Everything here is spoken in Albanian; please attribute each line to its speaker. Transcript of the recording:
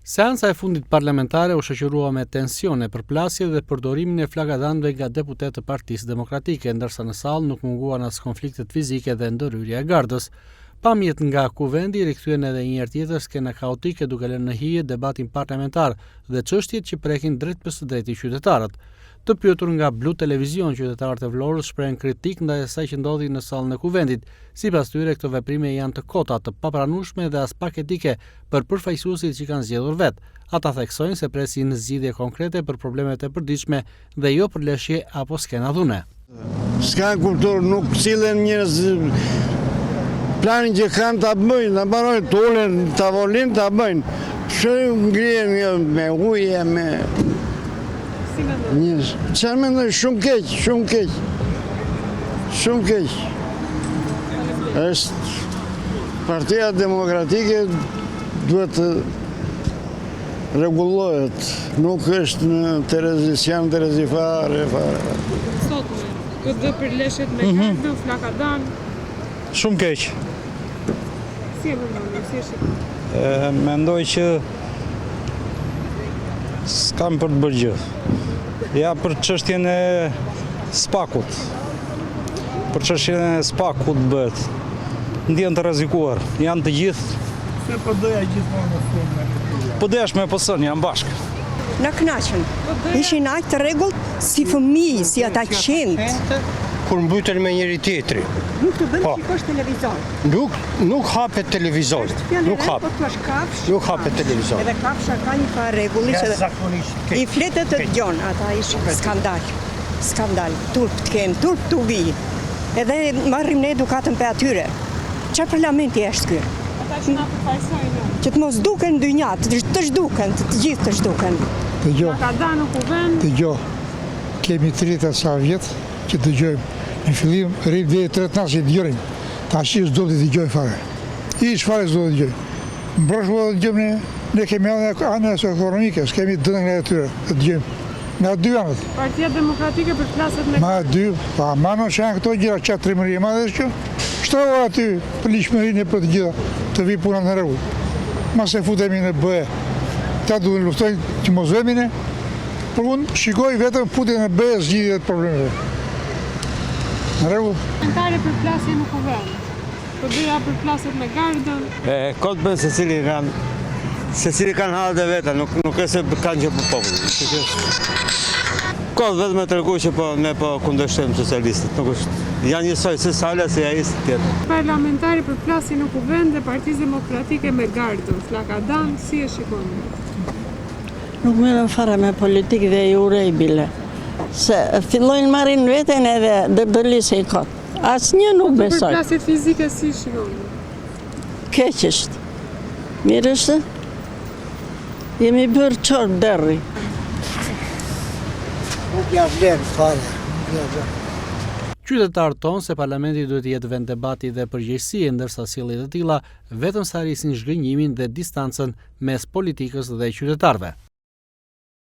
Speaker 1: Seanca e fundit parlamentare u shoqërua me tensione, përplasje dhe përdorimin e flakadhanëve nga deputetë të Partisë Demokratike, ndërsa në sallë nuk munguan as konfliktet fizike dhe ndërhyrja e gardës. Pamjet nga kuvendi rikthyen edhe një herë tjetër skena kaotike duke lënë në hije debatin parlamentar dhe çështjet që prekin drejt për së drejti qytetarët. Të pyetur nga Blu Televizion, qytetarët e Vlorës shprehen kritik ndaj asaj që ndodhi në sallën e kuvendit. Sipas tyre, këto veprime janë të kota, të papranueshme dhe as pak etike për përfaqësuesit që kanë zgjedhur vet. Ata theksojnë se presin zgjidhje konkrete për problemet e përditshme dhe jo për leshje apo skena dhune.
Speaker 2: S'ka kulturë, nuk sillen njerëz planin që kanë ta bëjnë, ta mbarojnë, tolen, tavolin ta bëjnë. Çë ngrihen me ujë, me çfarë mendoj, shumë keq. Është Partia Demokratike duhet të rregullohet, nuk është në Terezi fare.
Speaker 3: Sot këtë për leshjet me gardë, flakadan.
Speaker 4: Shumë keq.
Speaker 3: Si e mendoni, si e shikoni?
Speaker 4: Mendoj që s'kam për të bërë gjë. Ja për çështjen e spakut. Për çështjen e spakut bëhet. Ndjen të rrezikuar. Janë të gjithë.
Speaker 5: Se po doja gjithmonë në fund.
Speaker 4: Po desh me poson, janë bashkë.
Speaker 6: Na kënaqën. Ishin aq të rregullt si fëmijë, si ata qenë.
Speaker 5: Kur mbyten me njëri tjetri.
Speaker 6: Nuk të bën shikosh televizor.
Speaker 5: Nuk hapet televizor. Nuk hapet televizor.
Speaker 6: Edhe kafsha ka një farë rregulli që i fletet të dëgjon, ata ishin skandal. Turp të kenë, turp të vi. Edhe marrim ne edukatën pe atyre. Çfarë parlamenti është ky?
Speaker 3: Ata që na përfaqësojnë.
Speaker 6: Që të mos duken dynjat, të zhduken, të gjithë të zhduken.
Speaker 3: Flakadan në kuvend.
Speaker 7: Dëgjoj. Kemi 30 sa vjet që dëgjojmë. Në fillim rrim deri 13 që dëgjojmë. Tash s'do të dëgjoj fare. Hiç fare s'do të dëgjoj. Mbrojmë të dëgjojmë ne kemi anës ekonomike, s'kemi dënë nga atyre të dëgjojmë. Nga dy anët.
Speaker 3: Partia Demokratike përplaset me
Speaker 7: Ma dy, pa manon që janë këto gjëra çat trimëri e madhe që shtrova aty për ligjshmërinë për të gjitha, të vi puna në rregull. Mos e futemi në BE. Ta duhen luftojnë që mos vemi ne. Por unë shikoj vetëm futjen në BE zgjidhje të problemeve. Në rregull.
Speaker 3: parlamentare përplasje në kuvend. Po dyja përplaset me gardën.
Speaker 2: Kot bën se cili kanë halët e veta, nuk e se kanë që për popullin. Kot vetëm me tregu që ne po kundërshtojmë socialistët. Nuk është. Janë njësoj se sala se ai tjetër.
Speaker 3: Parlamentari përplasje në kuvend dhe Partisë Demokratike me gardën, flakadan, si e shikoni?
Speaker 8: Nuk merren fare me politikë dhe i urej bile. Se fillojnë marrin veten edhe dërdëlise i kot. Asnjë nuk besoj.
Speaker 3: Përplasjet fizike si shikoni?
Speaker 8: Keq është. Mirë është? Jemi bërë çort derri.
Speaker 5: Nuk ja vlen fare.
Speaker 1: Qytetarët tonë se parlamenti duhet të jetë vend debati dhe përgjegjësie, ndërsa sjellje të tilla vetëm sa rrisin zhgënjimin dhe distancën mes politikës dhe qytetarëve.